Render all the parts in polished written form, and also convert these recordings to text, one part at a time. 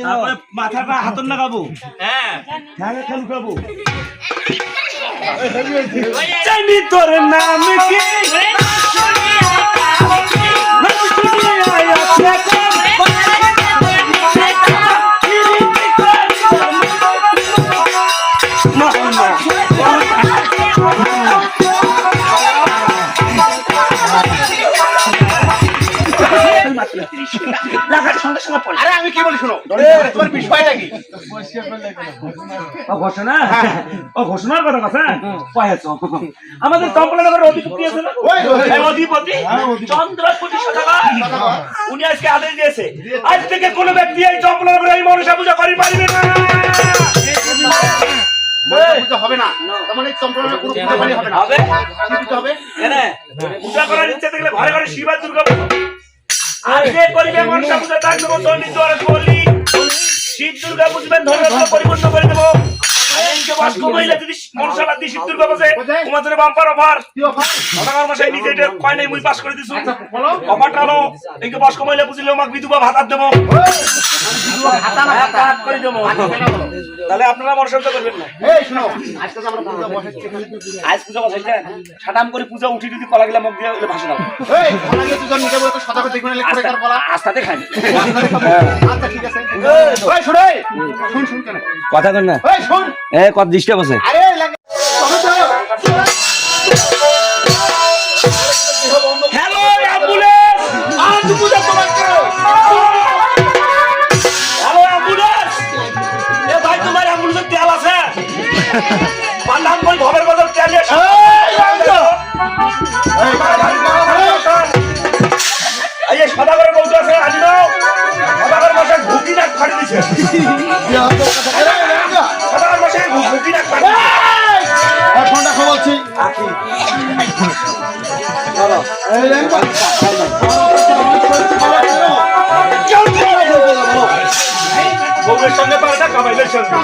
তারপরে মাথাটা হাতর লাগাবো। হ্যাঁ খেলু খাবো। জানি তোর নাম কি আমি কি বলি শোনো, তোমার বিষয়টা কি? ঘোষণার কথা কথা আমাদের চম্পলানগরের অধিপতি আছে না, অধিপতি চন্দ্রপতি সদাগর, উনি আজকে আদেশ দিয়েছে আজ থেকে কোনো ব্যক্তি এই চম্পলানগরে এই মনসা পূজা করি পারবে না। হবে না, মানে চম্পলানগরে কোনো পূজা পালি হবে না। হবে হবে পূজা করার ইচ্ছা থাকলে ঘরে ঘরে শিব আর দুর্গা আজকে করিবে মনসা পূজা, তার জন্য চণ্ডী দ্বারা বলি শিব দুর্গা বুঝবেন ধর্ম পরিপূর্ণ করে দেবো। যদি মনসা বাদ দিয়ে শিব দুর্গা বসে তোমাদের বাম্পার অফার সদাগর মশাই নিজে এটা কয় নাই মুই পাস করে দিছু অফারটা হলো একে বস কমাইলে বুঝলে আমাকে বিধবা ভাত দেবো, ভাত করে দেবো। তাহলে আপনারা মনসা পূজা করবেন না। এই শুনো, আজকে আমরা পূজা বসাচ্ছি, আজ পূজা বসাইছে সাটাম করে পূজা উঠি যদি কলা গেলা মুখ দিয়ে ভাষা দাও। এই কলা গিয়ে তুই নিজে বলে তো সদাগর দেখবেন না করে কলা আস্তাতে খাই। আচ্ছা ঠিক আছে। এই শুন, শুন শুন কেন কথা কর না, এই শুন এ কত ডিস্টার্ব আছে। আরে লাগে হ্যালো অ্যাম্বুলেন্স, আজ পূজা তোমাকে। হ্যালো অ্যাম্বুলেন্স, এ ভাই তোমার অ্যাম্বুলেন্সের তেল আছে? পান্ডাম কই ভবের বদল তেল এসে এই সদাগরের বউটা আছে আজ নাও। সদাগর মশাই ঘুকি নাক ফাড়ি দিছে, সদাগর মশাই ঘুকি নাক ফাড়ি ফোনটা খবরছি বউয়ের সঙ্গে পারে না কামাইলের সঙ্গে।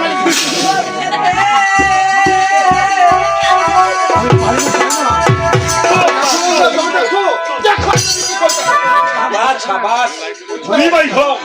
শাবাশ তুমি ভাই হোক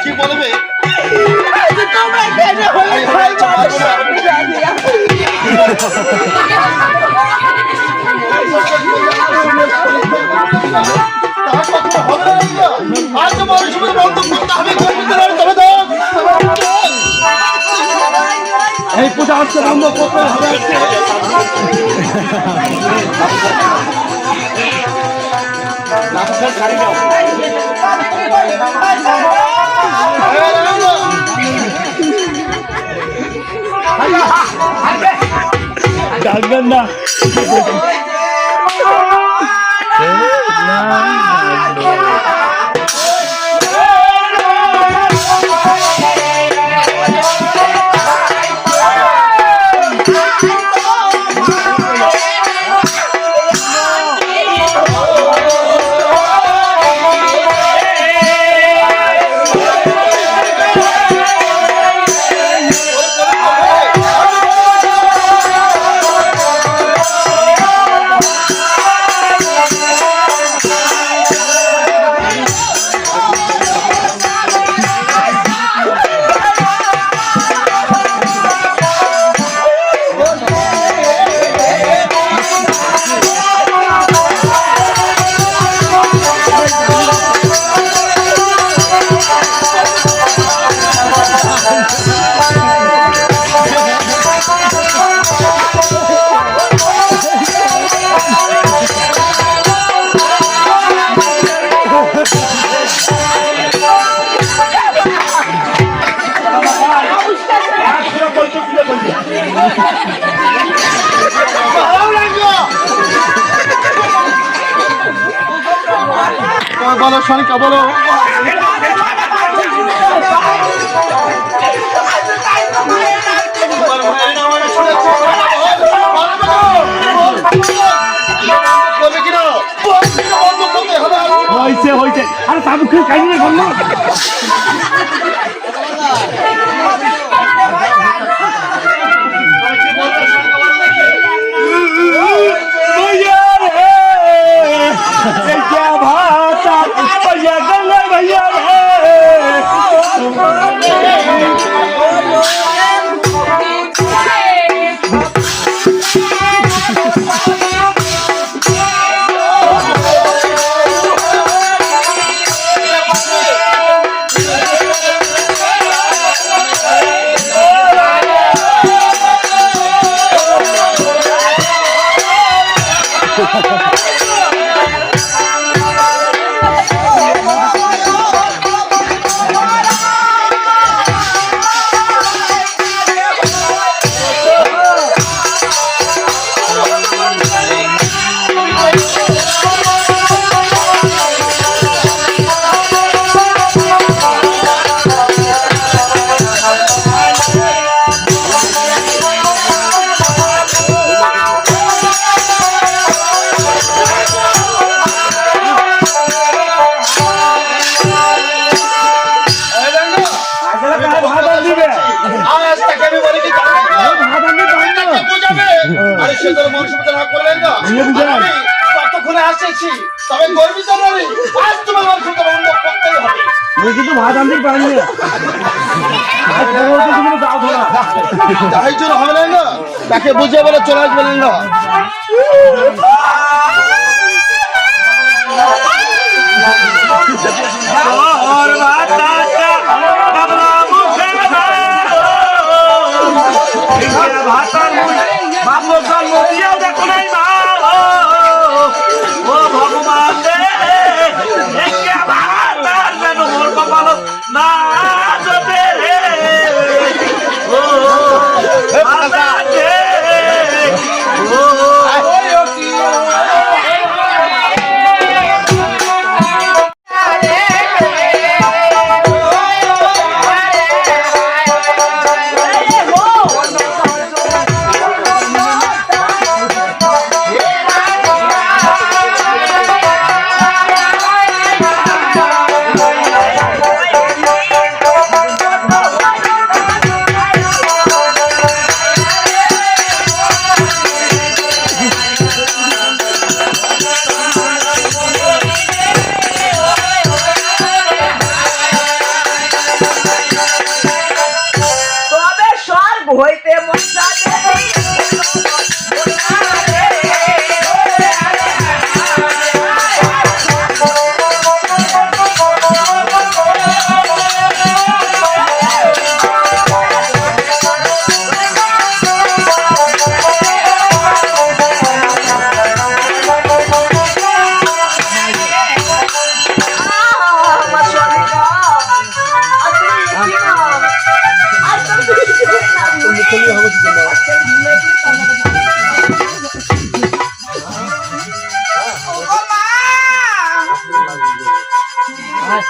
কি বলবে তোমরা এই পূজা আজকে বন্ধ করতে হবে। ডাকবেন না বলো সনিকা বলো। হয়েছে আরে তাবু খেয়ে খাইনি রে বললো भैया भाता भैया गंगा भैया ততক্ষণে আসছি তবে গর্বিত নই আজ তোমার মানুষ বন্ধ করতেই হবে। কিন্তু ভাত আনতে পারিনি তাই জন্য হবে না তাকে বুঝে বলে চলে আসবে না। দেখো নাই মা ও ভগবান মোর কপাল না রে ও আজ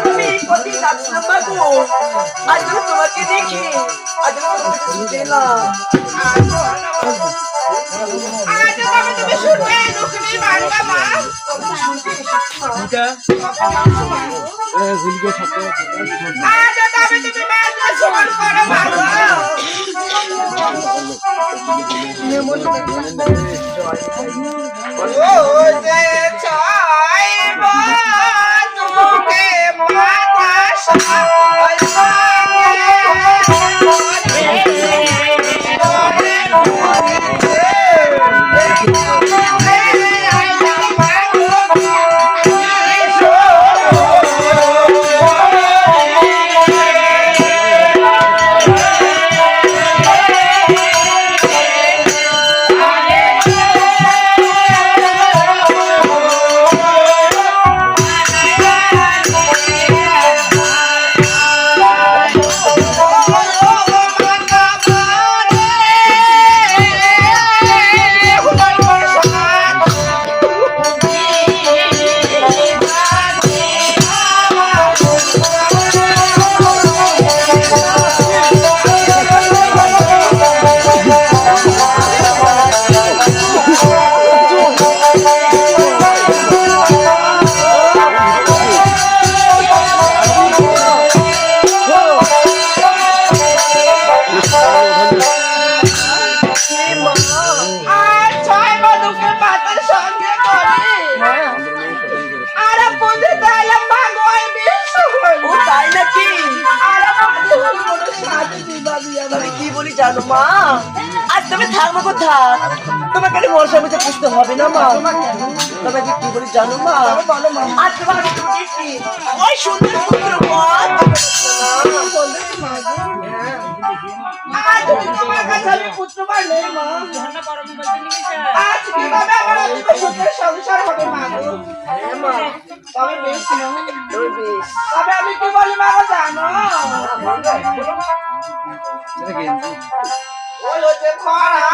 তুমি কোথায় যাচ্ছ বাবু? আজ আমি তোমাকে দেখি, আজ আমি তোমাকে ছুটে এলাম। তুমি শুনবে লোকটি মারবা মা আজ তবে তুমি মারবা সমান করে মারবা ও যে চাইব তোকে মাথা জানো মা, আজ তুমি থাকবো কোথায়? তোমাকে মশা মুছে পুষতে হবে না মা। তোমাকে কি বলি জানো মা, আজ তোমার ওই সুন্দর পুত্র তোমার কাছে আমি পুত্রবার নেই মা। আজ কিভাবে আমার সুন্দর সংসার হবে মা? তবে বেশ না, তবে আমি কি বলি মা জানো? ওই যে খরা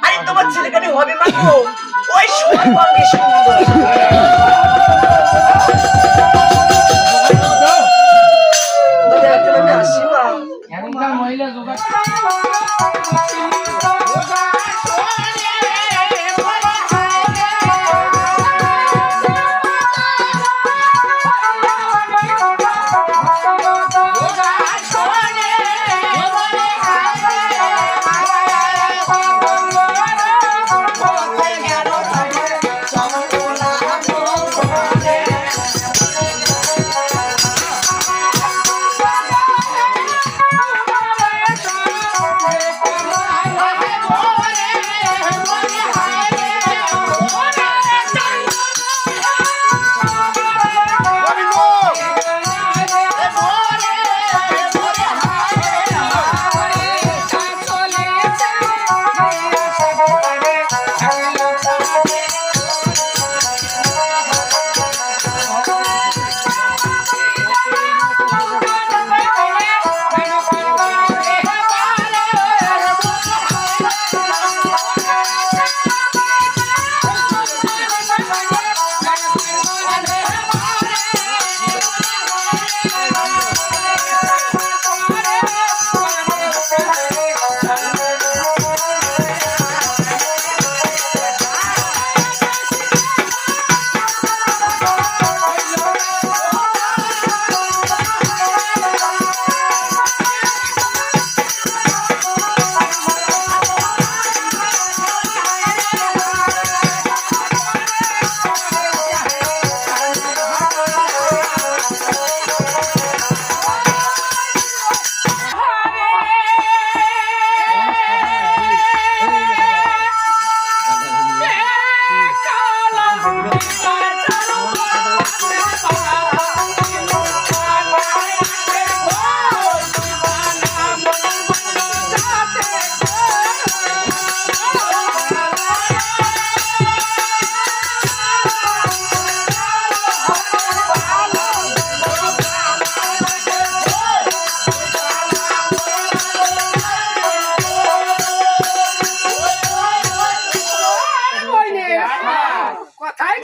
আরে তোমার ছেলেখানি হবে মা গো, ওই সর্বাঙ্গে সুন্দর। আমি আসি মা। মহিলা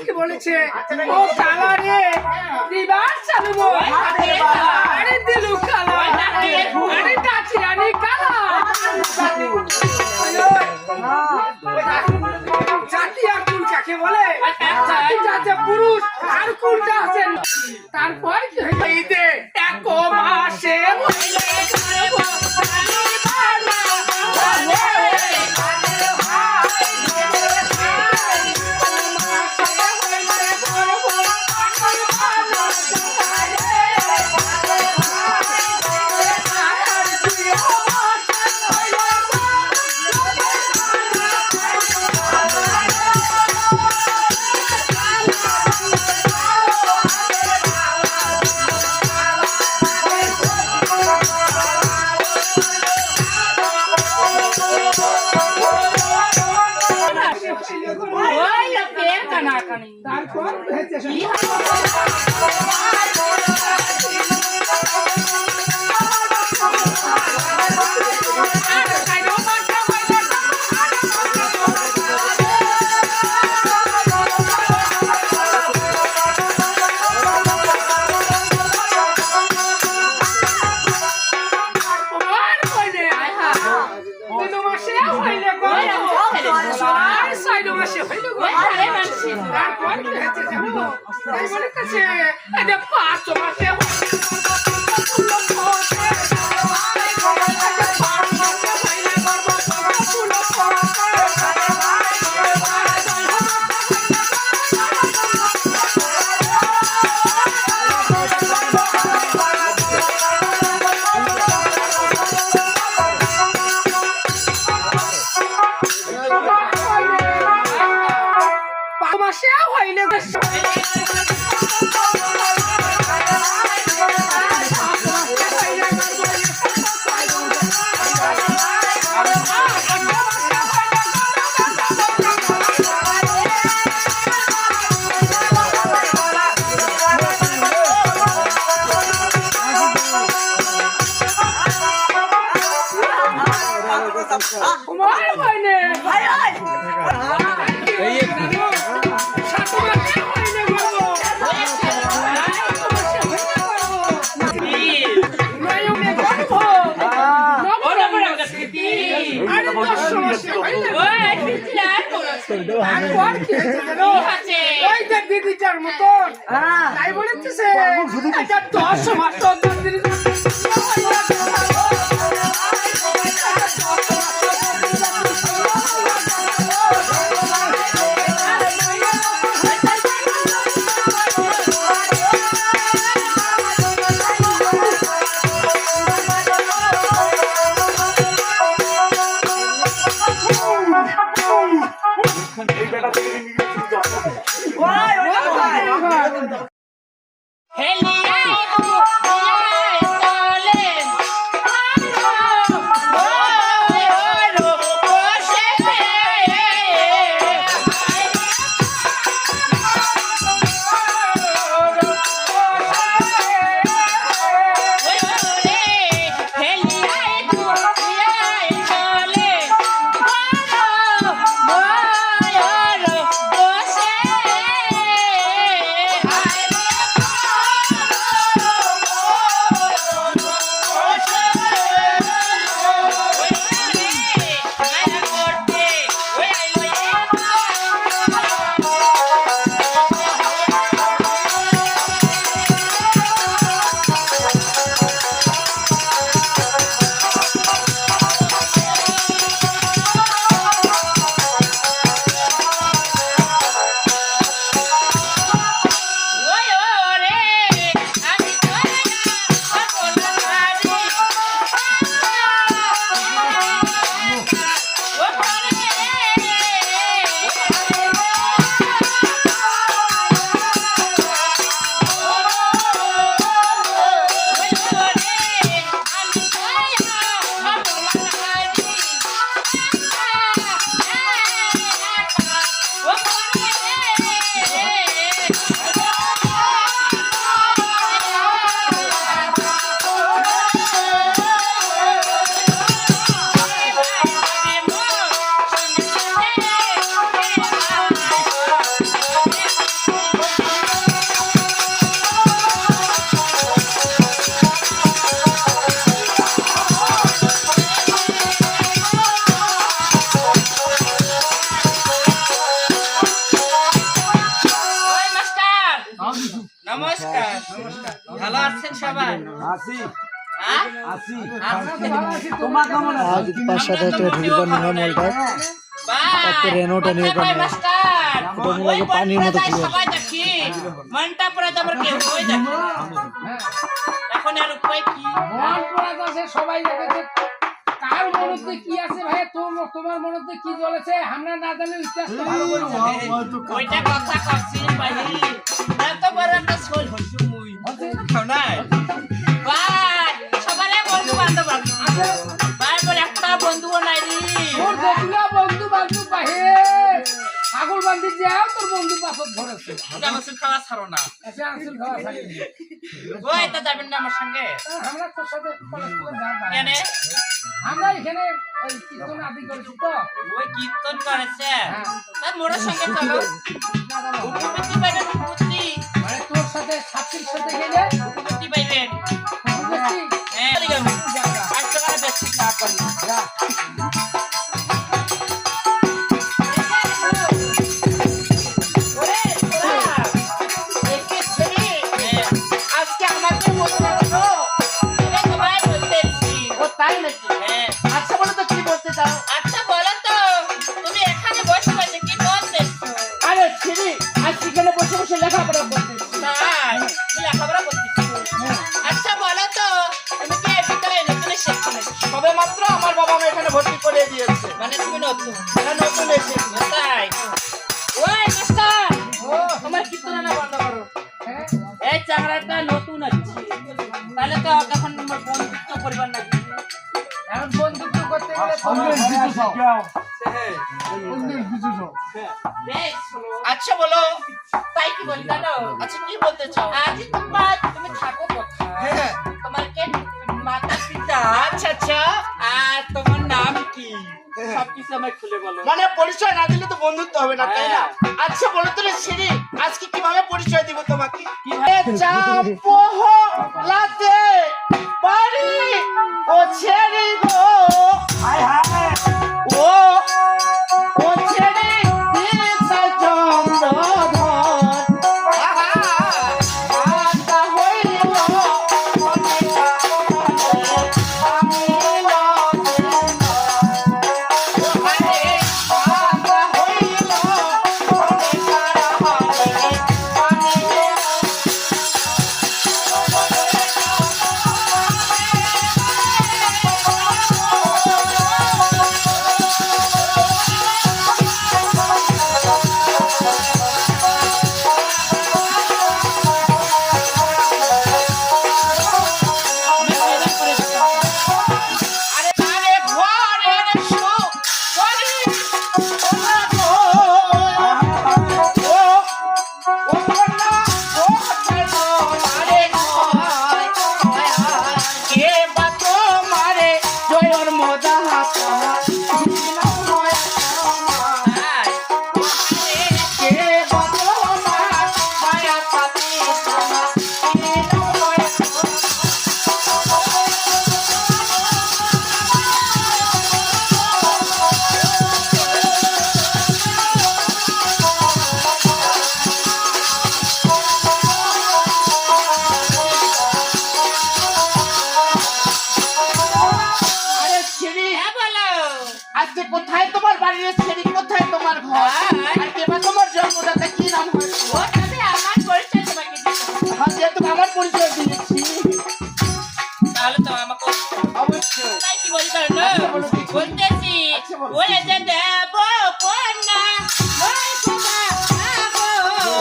কি বলেছে ও কালা রে দিবার চালুবো আরে দিলু কালা আরে টাচি রানী কালা জাতি আর কুল কাকে বলে জাতি যাচ্ছে পুরুষ আর কুলটা আছে তারপর কি হইছে ঈদে এক মাসে হইলে করব তারপর দিদিটার মতন তাই বলেছে 10 মাস আছেন সবাই? আসি হ্যাঁ? আসি আছেন? তোমার কেমন আছে? আজ 5-7 একটা ঢুকবার নিলাম মলটা বাহ! তারপর রেনোটা নিয়ে কোথায় পানি। মাস্টার? এটা মনে লাগে পানির মতো ওই clear। সবাই দেখি মনটা পড়ে যাবার কেউ ওই দেখি এখন আর উপায় কি? মন পড়া যাচ্ছে সবাই দেখেছে কার মনতে কি আছে ভাই তোমার মনতে কি জ্বলেছে আমরা না জানি ইতিহাস তো ভালো করে জানি ওইটা কথা কচ্ছি ভাই এত বড় একটা সোল হইছো মুই নাই ভাই সবাই বন্ধু বান্ধব আছে ভাই বলে একটা বন্ধুও নাই রে তোর দেখলা বন্ধু বান্ধব বাহে ছাগল বান্ধি যাও তোর বন্ধু পাছত ধরেছে গামছুল খাওয়া ছাড়ো না এসে আসল খাওয়া ছাড়ি ওই তো যাবেন না আমার সঙ্গে আমরা তোর সাথে কলেজ করে যাব কেন আমরা এখানে ওই কীর্তন আদি করেছি তো ওই কীর্তন করেছে তার মোড়ের সঙ্গে চলো উপপত্তি পাইবেন উপপত্তি মানে তোর সাথে ছাত্রীর সাথে গেলে উপপত্তি পাইবেন বুঝলি হ্যাঁ ঠিক আছে 5 টাকা বেশি না করি আজকে আমাকে বলতে পারো ও তাই নাকি আচ্ছা বলো তো কি বলতে চাও আচ্ছা বলো তো তুমি এখানে বসে বসে কি করতেছো আরে ছিরি আজকে এখানে বসে বসে লেখাপড়া করতেছি তাই তুমি লেখাপড়া করতেছো আচ্ছা বলো তো তুমি কি এই বিদ্যালয়ে নতুন এসেছো নাকি? সবে মাত্র আমার বাবা মা এখানে ভর্তি করে দিয়েছে মানে তুমি নতুন এরা নতুন এসেছে তাই ওই মাস্টার তোমার কীর্তন না বন্ধ করো এই চাকরাটা নতুন আছে তাহলে তো এখন বন্ধুত্ব পরিবার নাকি এখন বন্ধুত্ব করতে গেলে আচ্ছা বলো তাই কি বলি জানো আচ্ছা কি বলতে চাও আজ তুমি থাকো কোথায় তোমার কে মাতা পিতা আচ্ছা আচ্ছা আর তোমার নাম কি সবকিছু আমায় খুলে বলো মানে পরিচয় না দিলে তো বন্ধুত্ব হবে না তাই না আচ্ছা বলো তো ছিরি আজকে কিভাবে পরিচয় দিব তোমাকে চাপহ লাতে পারি ও ছেড়ি গো হায় হায় ও ও ছেড়ি দিশা চন্দ্রধর আহা হইল আমি আজকে কোথায় তোমার বাড়ির ছেড়ি কোথায় তোমার ঘর আর কেবা তোমার জন্মদাতা কি নাম হয়েছে ওটাতে আমার পরিচয় তোমাকে দিতে হবে। হ্যাঁ যেহেতু আমার পরিচয় দিয়েছি তাহলে তো আমাকে অবশ্যই তাই কি বলি তাহলে না বলতেছি ওরে যে দেব কন্যা ওই তোমা আবো ও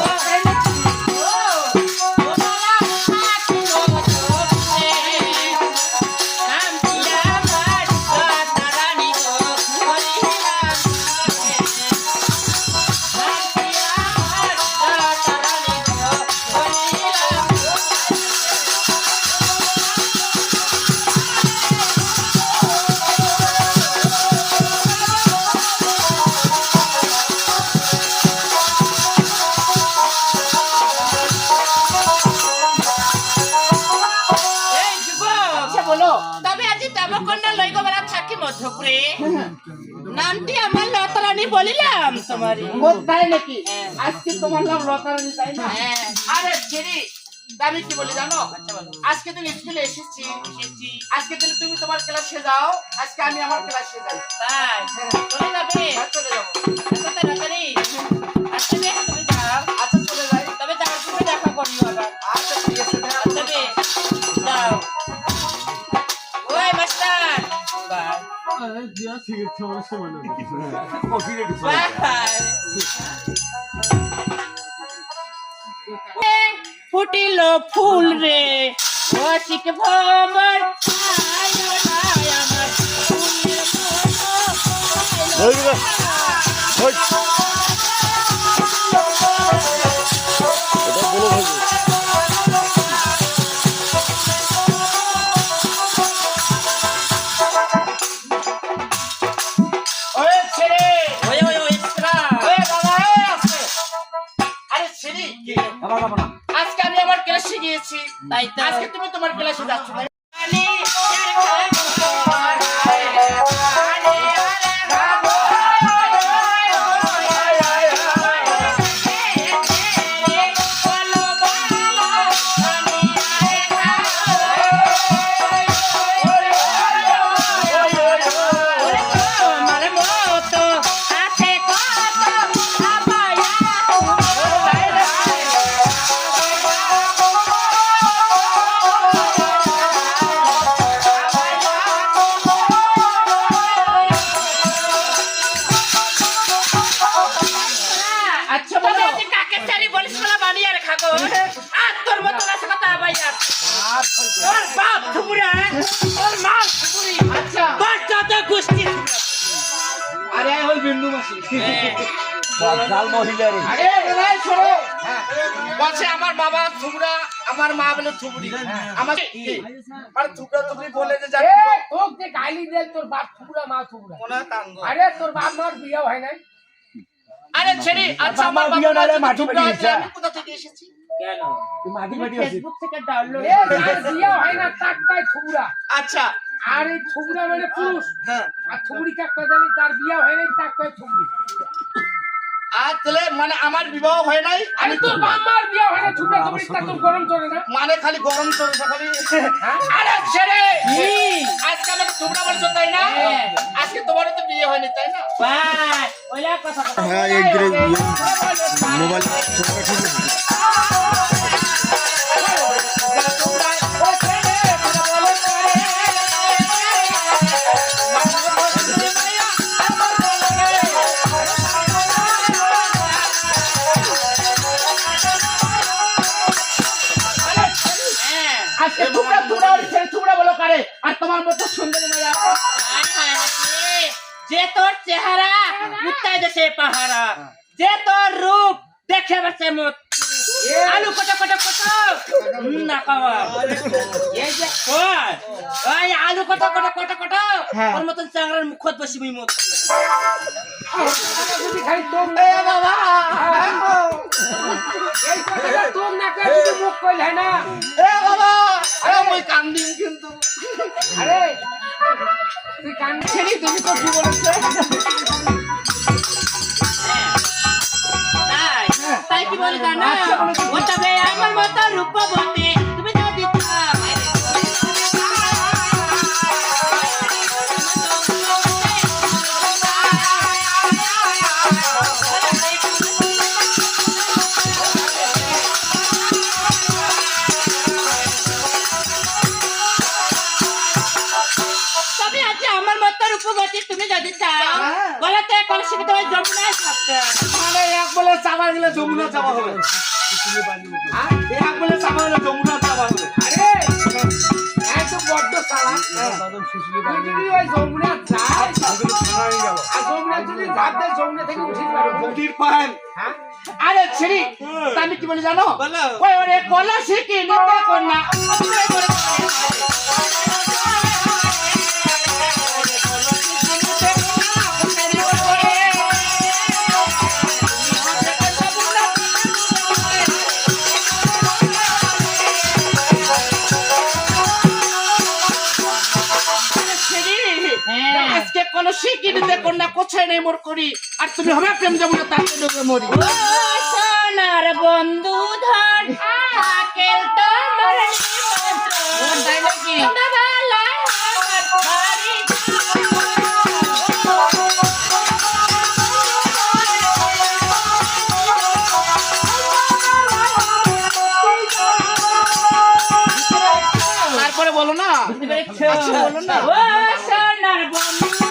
বালা সাথী ও তোরে নাম দিয়া মার তারানি গো বলিলাম নাম দিয়া মার তারানি গো বলিলাম এই যুবক আচ্ছা বলো তবে আজি দেবকন্যা লইগো বেলা থাকি মধ্যপুরে নামটি আমার লতারানী বলিলাম তোমারই কোথায় নাকি আজকে তোমার নাম লতারানী তাই না হ্যাঁ। আরে ছেড়ি তা আমি কি বলি জানো? আজকে তুমি স্কুলে এসেছি, আজকে তাহলে তুমি তোমার ক্লাসে যাও, আজকে আমি আমার ক্লাসে যাই। তাই চলে যাবে? চলে যাবো। এত তাড়াতাড়ি? আচ্ছা বেশ, তুমি যাও। আচ্ছা চলে যাই। তবে যাওয়ার সময় দেখা করিও আবার। আচ্ছা ঠিক আছে। আচ্ছা বেশ, যাও। ওই মাস্টার, বাই। ফুটিল ফুল রে রসিক ভ্রমর আমার আজকে আমি আমার ক্লাসে গিয়েছি, তাই তো আজকে তুমি তোমার ক্লাসে যাচ্ছ না? আমার বাবা থুবড়া, আমার মা বলে থুবড়ি। আমাকে থুবড়া থুবড়ি বলে যে তোকে গালি দে, তোর বাপ থুবড়া মা থুবড়া। আরে তোর বাপ মার বিয়ে হয় নাই? আরে ছেড়ে। আচ্ছা আমার বিয়ে না মাটি মাটি হইছে। আমি কোথা থেকে এসেছি? কেন তুই মাটি মাটি আছিস? ফেসবুক থেকে ডাউনলোড। এ যার বিয়ে হয় না তার কয় থুবড়া। আচ্ছা আর এই থুবড়া মানে পুরুষ। হ্যাঁ, আর থুবড়ি কাক কয় জানি? তার বিয়ে হয় নাই তার কয় থুবড়ি। আর তাহলে মানে আমার বিবাহ হয় নাই, আমি তোর বাপ মার বিয়ে হয় না, থুবড়া থুবড়ি তা তোর গরম চলে না? মানে খালি গরম চলছে খালি। আরে ছেড়ে, আজকে আমাকে থুবড়া বলছো তাই না? আজকে তোমারও তো বিয়ে হয়নি তাই না? ভাই ওইলা কথা কথা। হ্যাঁ এক গ্রে মোবাইল আজকে থুবড়া থুবড়া ছেড়ে থুবড়া বলো কারে? আর তোমার মতো সুন্দরী মাইয়া। যে তোর চেহারা কুত্তায় দেশে পাহারা, যে তোর রূপ দেখে বসে মত আলু কটা কটা কটা না খাওয়া। এই যে কর ওই আলু কটা কটা কটা কটা ওর মতন চাংড়ার মুখত বসি মুই মত। যদি খাই তোম এ বাবা এই কথাটা তোম না কই তুই মুখ কইল হয় না? এ বাবা আরে মই কান্দিম কিন্তু। আরে তুই কান ছেড়ে তুমি তো কি বলছিস? তাই কি বলি জানো? ওটা বে আমার মতো রূপবতী তুমি যদি তবে আজ আমার মতো রূপবতী তুমি যদি চাও বলতে কলসি ভিতরে যমুনায় থাকতে। মানে এক বলে চাবা গেলে যমুনা চাবা হবে। হ্যাঁ এক বলে চাবা গেলে যমুনা চাবা হবে। আরে এই তো বড্ড সালা। তুই যদি ওই যমুনা যাস আর যমুনা যদি ঝাঁপ দেয় যমুনা থেকে উঠিস পারো। নদীর পান। হ্যাঁ আরে ছেড়ি আমি কি বলি জানো? ওই ওরে কলসি কি নিতে কন্যা আজকে কলসি কি নিতে কন্যা কোথায় নেই মোর করি আর তুমি হবে প্রেম যমুনা তাকে ডুবে মরি। সোনার বন্ধু ধন আকেল তো বলো না। বুঝতে পেরেছো? আচ্ছা বলো না। ও সোনার বন্ধু নাকি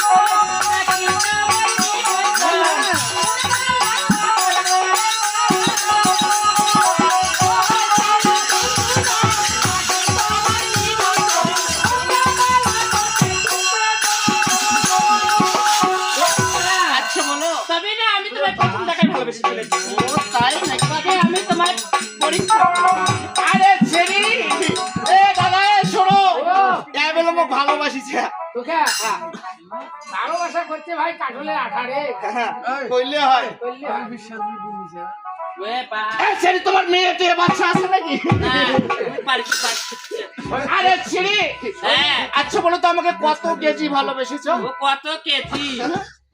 আচ্ছা বলো। তবে না আমি তোমার প্রথম দেখায় ভালোবেসে ফেলেছি। ও তাই নাকি? তবে আমি তোমার পরীক্ষা আরে ছেড়ি এ দাদা এ শোনো এ বলো মোক ভালোবাসিছে। তোকে ভালোবাসা করছে ভাই কাঠলের আঠারে কইলে হয়। ওয়ে বা এ ছেড়ি তোমার মেয়েতে বাচ্চা আছে নাকি? না তুমি পারছো পারছো আরে ছেড়ি হ্যাঁ আচ্ছা বলো তো আমাকে কত কেজি ভালোবেসেছো? ও কত কেজি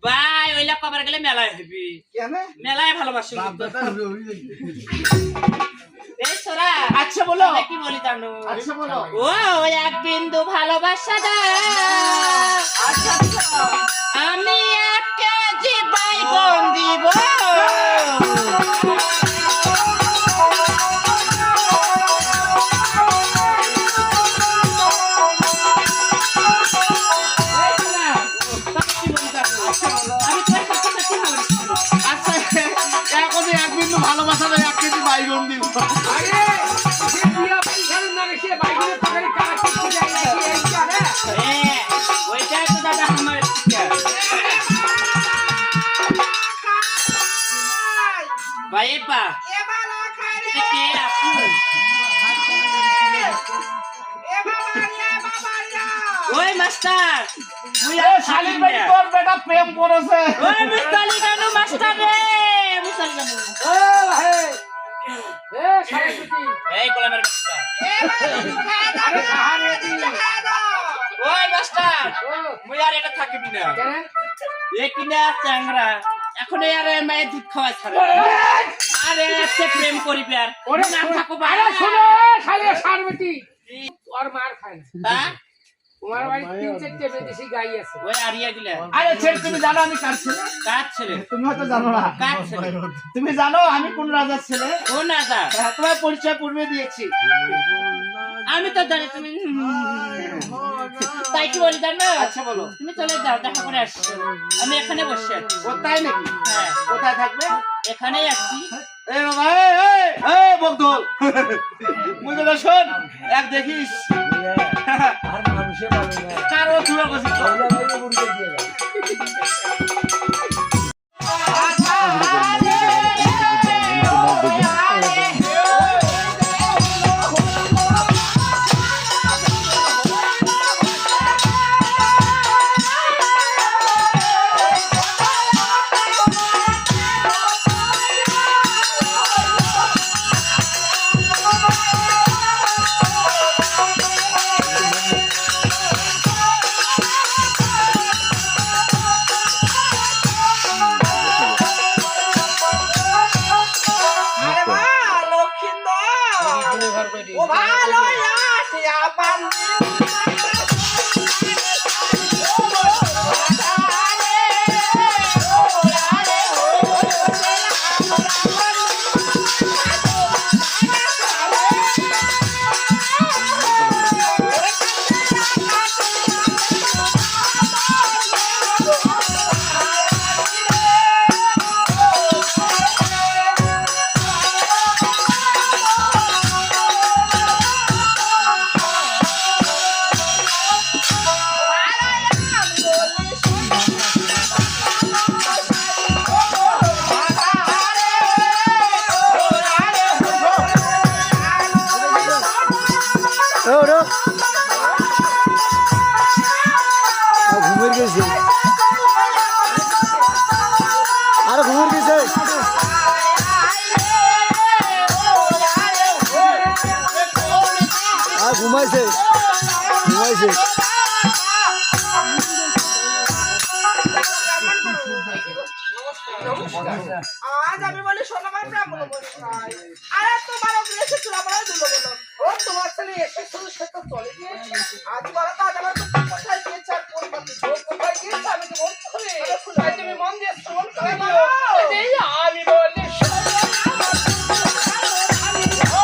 ভাই ওইলা কবার গেলে মেলায় হবি কেন? মেলায় ভালোবাসি এই সোরা আচ্ছা বলো। আমি কি বলি জানো আচ্ছা বলো। ও এক বিন্দু ভালোবাসা দাও আচ্ছা আমি 1 কেজি বাইগন দিব আচ্ছা এখন 1 বিন্দু ভালোবাসা দেয় 1 কেজি বাইগন দিব। আরে সে বিয়া বাড়ি খালেন না সে বাইকের পাখারে কাজ করতে যায় নাকি এই জানে ওইটাই তো দাদা আমার ভাই পা কে আপু ওই মাস্টার মুই এ শালির বেটি তোর বেটা প্রেম করেছে। ওই মুস্তালি গানু মাস্টার রে মুস্তালি গানু ও ভাই এ সরস্বতী এই গোলামের বাচ্চা আরে সাহারে দি ওই মাস্টার ও মুই আর এটা থাকিবি না কেন এ কিনা চ্যাংরা এখন আর মায়ের দুধ খাওয়াই ছাড়ে আরে এতে প্রেম করিবি আর ওরে না থাকো আরে শোনো শালে সারবেটি আর মার খায় না হ্যাঁ তোমার বাড়ি 3-4টে বিদেশি গাই আছে ওই আরিয়া গিলা আরে ছেড়ে তুমি জানো আমি কার ছেলে? কার ছেলে তুমি হয়তো জানো না। কার ছেলে তুমি জানো আমি কোন রাজার ছেলে? ও না যা হ্যাঁ, তোমার পরিচয় পূর্বে দিয়েছি। আমি তো জানি তুমি তাই কি বলি জানো আচ্ছা বলো। তুমি চলে যাও দেখা করে আসছো আমি এখানে বসে আছি ও তাই নাকি? হ্যাঁ কোথায় থাকবে? এখানেই আছি এ বাবা এ বকদল মুই তো শোন এক দেখিস কারো তুলা বসিস আরে মা লক্ষ্মীন্দর ও ভালো আছে আবার ঘুমের গেছে আর ঘুমের গেছে আর ঘুমাইছে ঘুমাইছে আজ আমি বলি শোনো আমার ব্রাহ্মণ বলি আরে তোমার ওপরে এসে চুলা পড়া দিল বলো ও তোমার ছেলে এসে শুধু সে তো চলে গিয়েছে আজ বলো তো আজ আমার তো কোথায় গিয়েছে আর কোন পাতি কোথায় গিয়েছে আমি তো বলতে হবে তুমি মন দিয়ে শ্রবণ করে দিও আমি বলি ও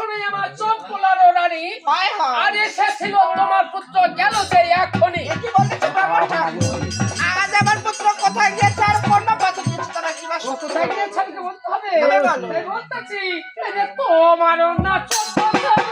সিংহাসনে আমার চোখ পোলানো রানী হয় হয় আর এসেছিল তোমার পুত্র গেল যে এখনই। কি বলতেছো বাবা ঠাকুর? আজ আমার পুত্র কোথায় গিয়েছে আর কোন পথে গিয়েছে তারা কি বা সত্য কোথায় গিয়েছেন কি বলতে হবে? তবে বলো। তাই বলতেছি এই যে তোমার না চোখ পোলানো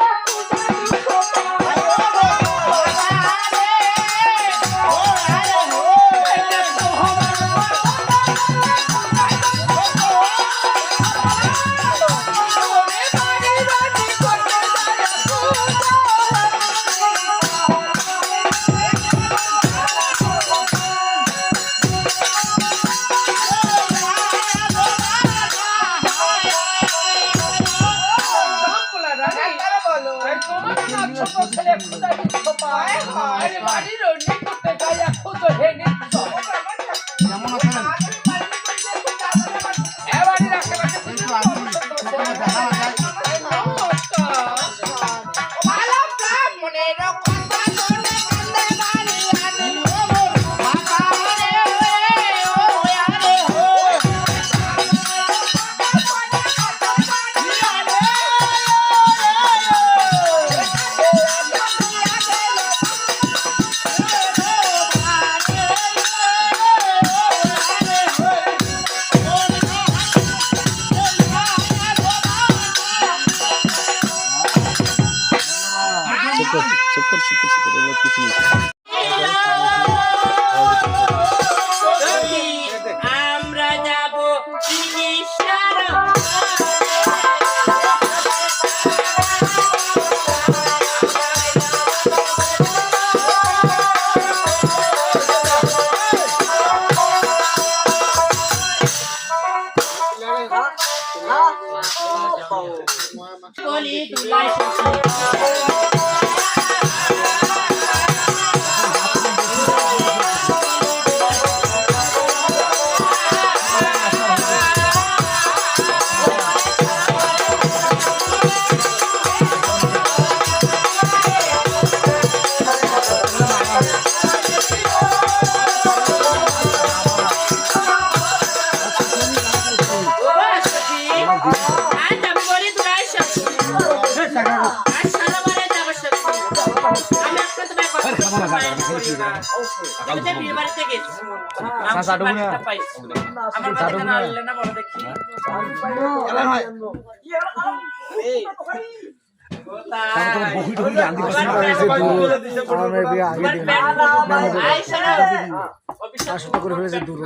আমরা যাব চিকিৎসার বলি দুলাই করে ফেলেছে দূর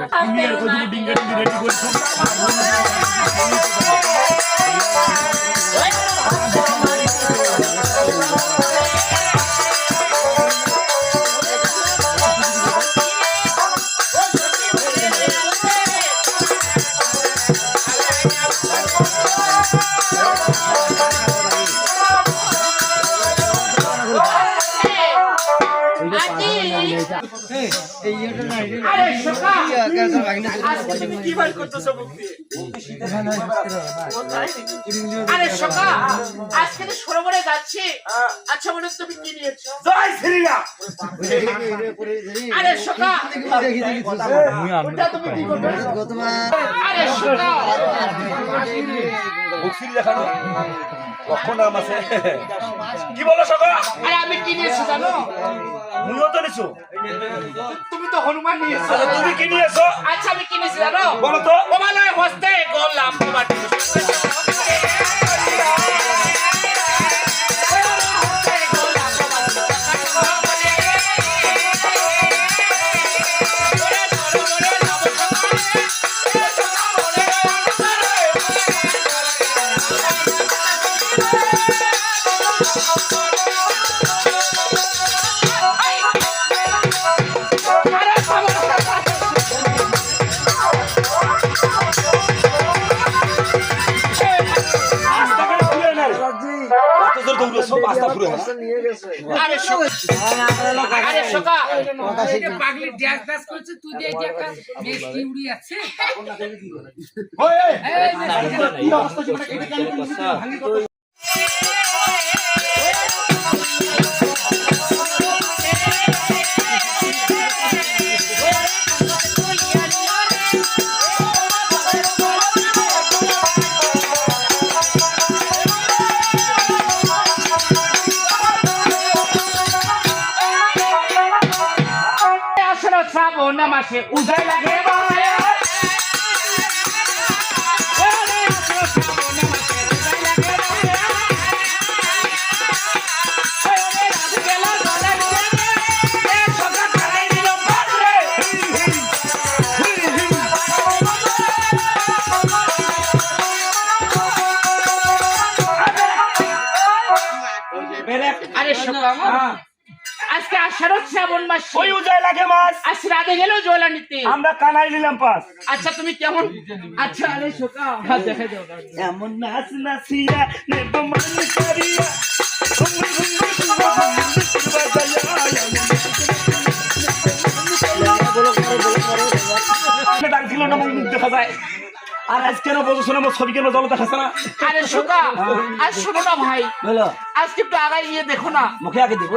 আরে সকা আজকে তো সরোবরে যাচ্ছি। আচ্ছা মনে তুমি কি নিয়েছো? জয় শ্রীরাম। আরে সকা ওটা তুমি কি করবে? আরে সকা মুখশ্রী দেখানো লক্ষণ নাম আছে। কি বলো সকা? আরে আমি কি নিয়েছি জানো? মুইও তো নিছো। তুমি তো হনুমান নিয়েছো। আচ্ছা তুমি কি নিয়েছো? আচ্ছা আমি কি নিয়েছি জানো? বলো তো। ওমালয় হস্তে গোলাপ তোমার পাগলি ড্যাশ ড্যাশ করছে তুই দিয়ে একটা মেস্টি উড়ি আছে শ্রাবণ মাসে উজাই লাগে ভাই ওরে আসো শ্রাবণ মাসে উজাই লাগে ভাই ওরে রাত গেল জলে ডুবে এ সকাল খাই দিল বাজরে আরে শোকাম আজকে আষাঢ় শ্রাবণ মাস ওই উজাই লাগে মাছ আজ রাতে গেল জোলা নিতে আমরা কানাই নিলাম পাস আচ্ছা তুমি কেমন আচ্ছা আরে শোকাম দেখে দাও এমন নাচ নাচিয়া নেব মান করিয়া ডাকছিল না মুখ দেখা যায় আর আজ কেন বলছো না ছবি কেন জল দেখাচ্ছে না আরে শোকাম আজ শোনো না ভাই বলো আজকে একটু আগাই গিয়ে দেখো না মুখে আগে দেবো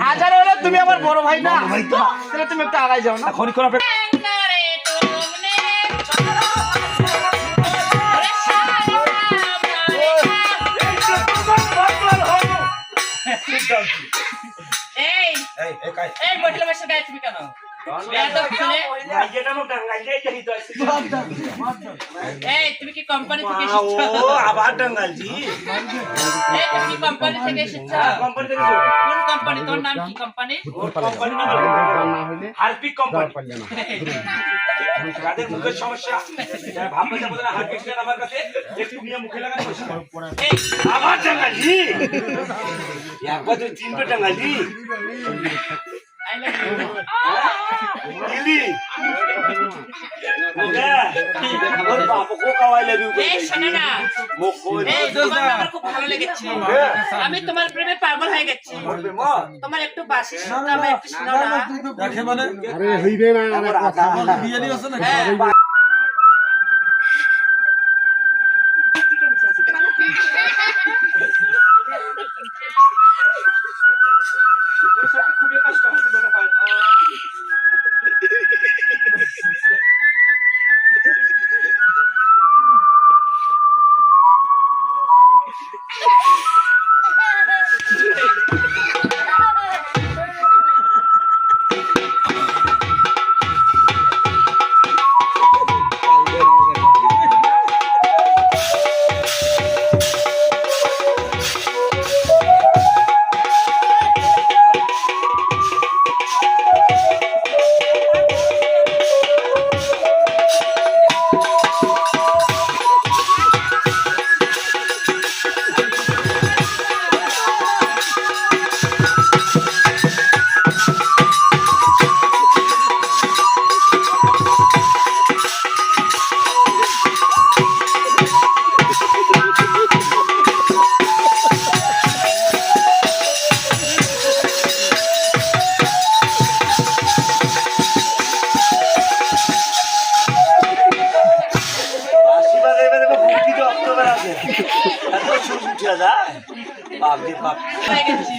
আজ আর হলে তুমি আমার বড় ভাই না তাহলে তুমি একটু আগাই যাও না এখন কোন এই এই মহিলা বেশে গায়ে তুমি কেন এই তুমি কি কোম্পানি থেকে এসেছো আবার ডাঙ্গালজি এই তুমি কি কোম্পানি থেকে এসেছো কোম্পানি থেকে কোন কোম্পানি তোর নাম কি কোম্পানি কোম্পানি না হারপিক কোম্পানি যাদের মুখের সমস্যা যারা ভাববে যে বোধহয় হারপিক নেন আমার কাছে একটু নিয়ে মুখে লাগানো এই আবার ডাঙ্গালজি একবার তুই চিনবে ডাঙ্গালজি আই লাভ ইউ দিলি ওকে ওর বাবা কো কাওয়াই লাগি এই শোনো না মুখ কই এই তোমার আমার খুব ভালো লেগেছে আমি তোমার প্রেমে পাগল হয়ে গেছি তোমার একটু বাসি শুনতে আমি একটু শোনাও না দেখে মানে আরে হইবে না আমার আধা বিয়ে নিয়ে আসে না হ্যাঁ খুবই কষ্ট হচ্ছে মনে হয় হয়ে গেছি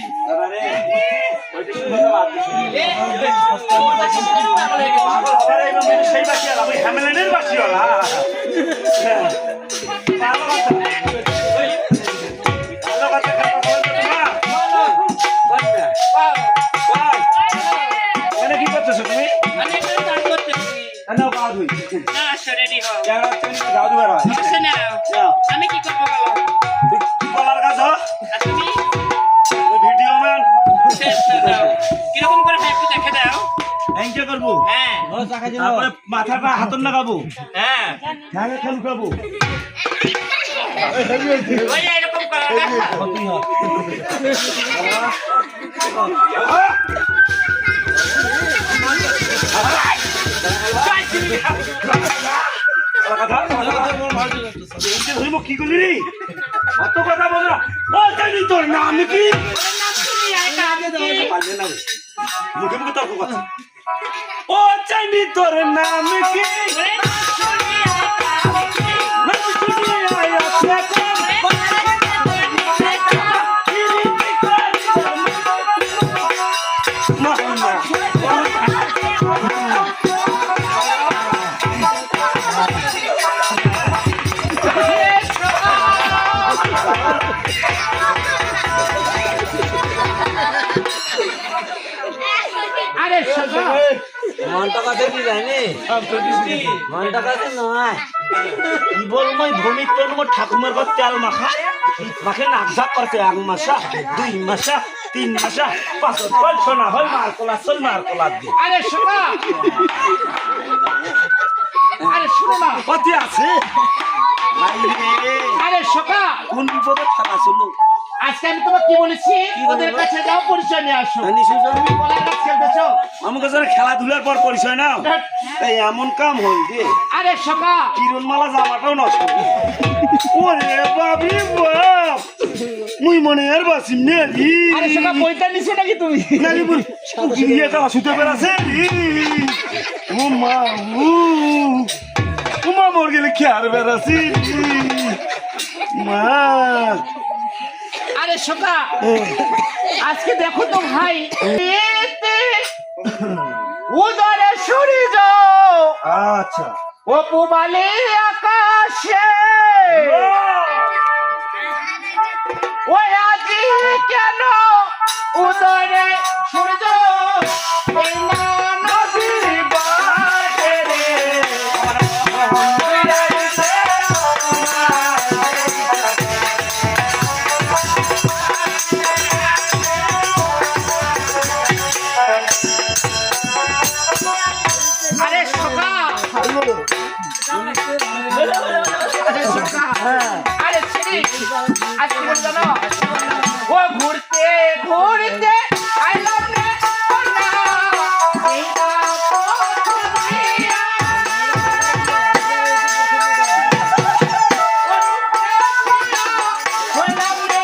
সেই বাসি আমি হ্যামেলেনের বাসি কি করতেছো তুমি আমি একটু কাজ করতেছি নাও গা ধুই না রেডি হও গা ধুবার হয় অবশ্যই না আমি কি করবো বলো কি বলার কাজ আর তুমি ভিডিও ম্যান কিরকম করে একটু দেখে দাও এনকে করবো হ্যাঁ তারপরে মাথাটা হাতর লাগাবো হ্যাঁ ঠ্যাঙে খেলু খাবো ওই এরকম করো না কি করলি রে অত কথা বল না ও জানি তোর নাম কি মুখে মুখে তর্ক করছে ও জানি তোর নাম কি আরে মনটা কাছে কি জানি মনটা কাছে নয় কি বল মই ভূমির তোর মোর ঠাকুমার ঘর তেল মাখায় মাখে নাকঝাক করছে 1 মাসা 2 মাসা 3 মাসা 5 বল শোনা হয় মার কোলা চল মার কোলা দি আরে শোনা আরে শোনো না কতি আছে আরে শোকা কোন বিপদে থাকা ছিল আজকে আমি তোমাকে কি বলেছি ওদের কাছে যাও পরিচয় নিয়ে আসো তুমি বলার গাছ খেলতেছো আমাকে যারা খেলাধুলার পর পরিচয় নাও এই এমন কাম হল যে আরে শোকা কিরণ মালা জামাটাও নষ্ট ওরে বাবি বাপ মুই মনে আর বাসি মেরি আরে শোকা বইটা নিছে নাকি তুমি নালি বল ইয়ে কা সুতে বেরাছে ও মা ও মা মর গেলে কি আর বেরাছি মা আরে শোকা আজকে দেখো তো ভাই উদরে সূর্য আচ্ছা অপুবালে আকাশে ওই আজি কেন উদরে সূর্য এই না নদীর বাটে রে আরে শোকা আরে ছিড়ি আজকে বল জানো ও ঘুরতে ঘুরতে আইলাম রে ওনা এইটা পথিয়া হইলাম রে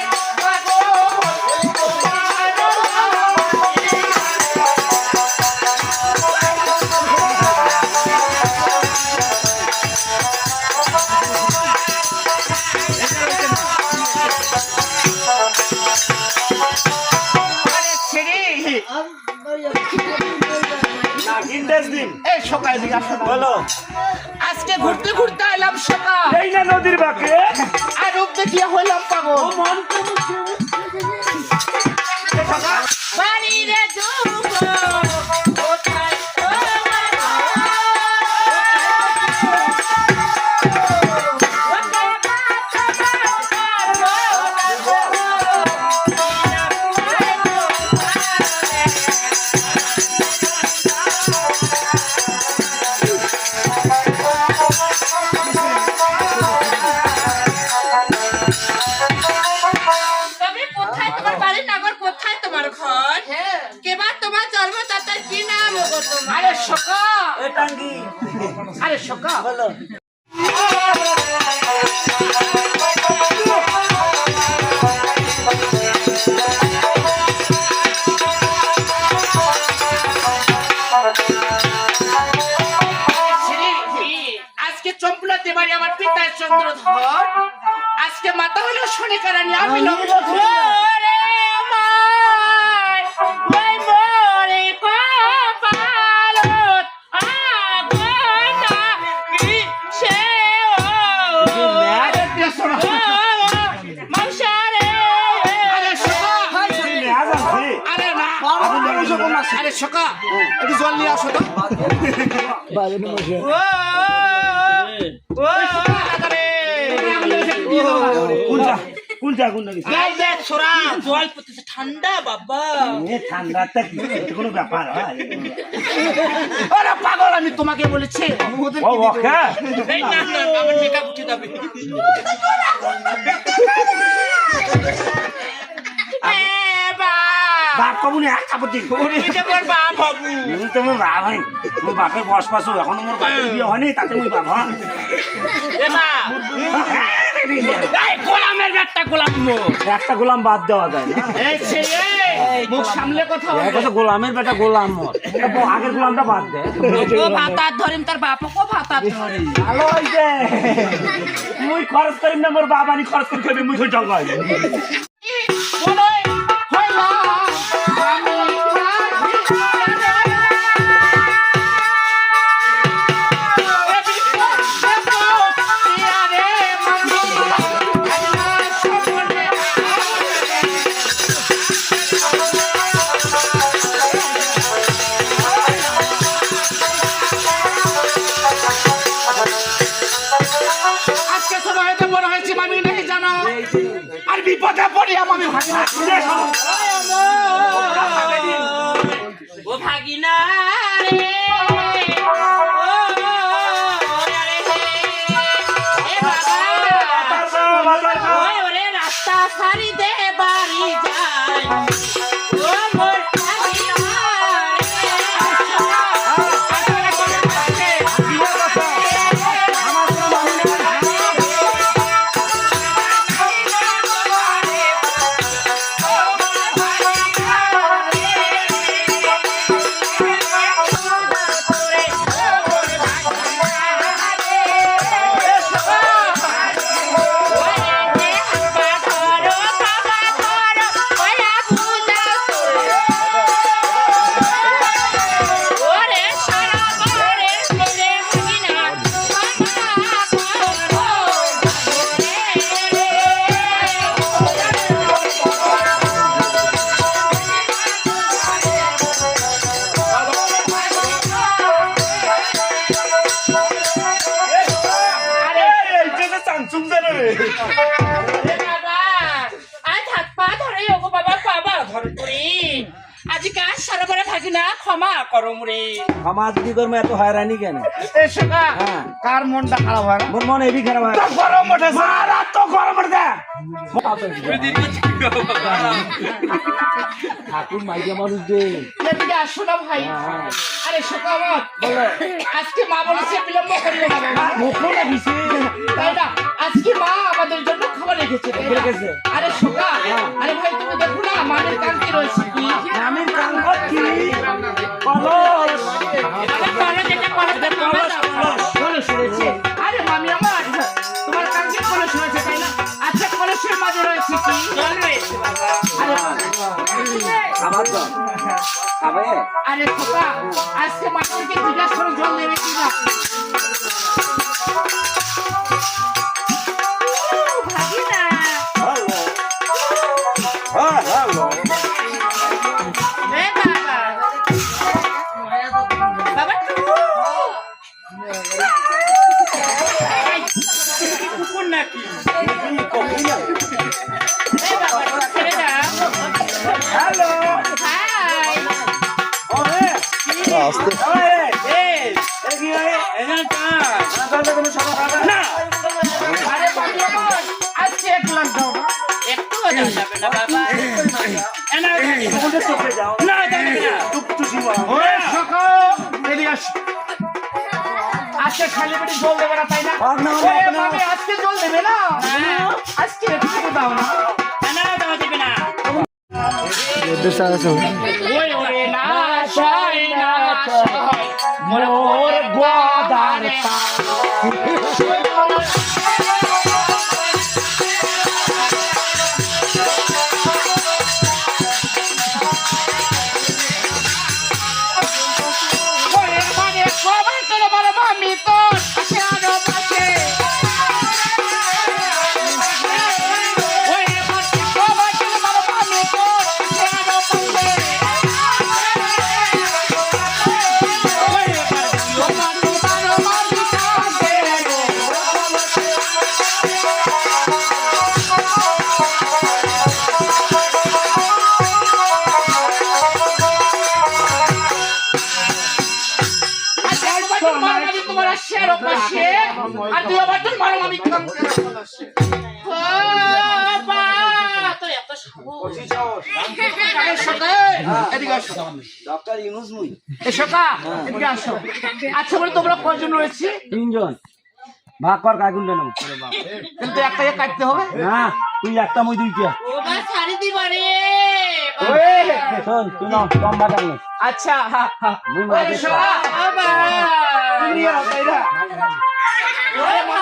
এই সকাল দিকে আসো বলো আজকে ঘুরতে ঘুরতে এলাম সকাল এই না নদীর বাঁকে আর রূপ দেখিয়া হইলাম পাগল বাড়িরে দুঃখ কোথায় আরে শোকা এ টাঙ্গি আরে শোকা বলো আজকে চম্পুলাতে বাড়ি আমার পিতার চন্দ্রধর আজকে মাথা হলো শনিকারানি আমি আরে শোকা একটু জল নিয়ে আসো তো ঠান্ডা বাবা ঠান্ডাটা কোনো ব্যাপার হয় পাগল আমি তোমাকে বলেছি আমার মেকআপ উঠে যাবে বাপ কবুনি এক কাপড় বাপ হবু তোমার বাপ হয় মোর বাপের বয়স পাস এখন মোর বাপের বিয়ে হয়নি তাতে মুই বাপ হন গোলামের একটা গোলাম একটা গোলাম বাদ দেওয়া যায় না মুখ সামলে কথা গোলামের বেটা গোলাম মোর আগের গোলামটা বাদ দে ভাতার ধরিম তার বাপকে ভাতার ধরিম ভালো হইছে মুই খরচ করিম না মোর বাবানি খরচ করে খাবি মুই জল হয় বিপদে পড়ি আমি ভাগিনা ও ভাগিনা রে ওরে রাস্তা সারি দে বাড়ি যায় ও মোর ভাগিনা ক্ষমা করো রে ক্ষমা যদি করবো এত হয়রানি কেন কার মনটা খারাপ হয় মোর মন এবি খারাপ হয় গরম ওঠে মারা তো গরম ওঠে ঠাকুর মাইকে মানুষ যে এদিকে আসো না ভাই আরে শোকাবত আজকে মা বলেছে বিলম্ব করিও না বাবা মুখো না দিছে তাই না আজকে মা আমাদের জন্য খাবার রেখেছে তাই না? রেখেছে। আরে শোকা আরে ভাই তুমি দেখো না মানের কান কি রয়েছে কি আমির কান কি কলস কলস রয়েছে আরে মামি আমার তোমার কানকে কলস রয়েছে তাই না আচ্ছা কলসের মাঝে রয়েছে কি জল রয়েছে বাবা খাবার দাও খাবে আরে খোকা আজকে মাকে জিজ্ঞাসা করে জল দেবে কি না ভাগিনা হ্যালো রে বাবা বাবা কুকুর নাকি রে বাবা ছেড়ে দাও হ্যালো হাই ওরে আস্তে কি হয় এখানে কোনো সমস্যা না আরে বাবা আমার আজকে এক লাখ দাও একটু দেওয়া যাবে না বাবা এনা তোমাদের চোখে যাও না যাবে না টুকটু জীবন ওরে সকাল এদিকে আস আজকে খালি পেটে জল দেবে না তাই না হোক না, হোক ওরে না। মামি আজকে জল দেবে না আজকে একটু দাও না না দেওয়া যাবে না এদের সাথে ওই ওরে না চাই না চাই মোর গোদার তা ওরে মানে সবাই তোর বড় মামি তো আছে আরো পাশে ওরে মানে সবাই তোর বড় মামি তো আছে আরো পাশে ওরে মানে সবাই তোর বড় মামি তো আছে তোমার আসছে আরো পাশে আর তুই আবার তোর মারো আমি কাম করে বাবা তো এত ডক্টর ইউনুস মুই আচ্ছা বলে তোমরা কয়জন রয়েছে তিনজন ভাগ কর কাগুন দেন কিন্তু একটা কাটতে হবে না তুই একটা মুই দুইটা ও মা ছাড়ি দিবা রে শোন তুই না কম বাজার নে আচ্ছা হ্যাঁ হ্যাঁ মুই মাঝে বাবা তুমি আর তাইরা ও মা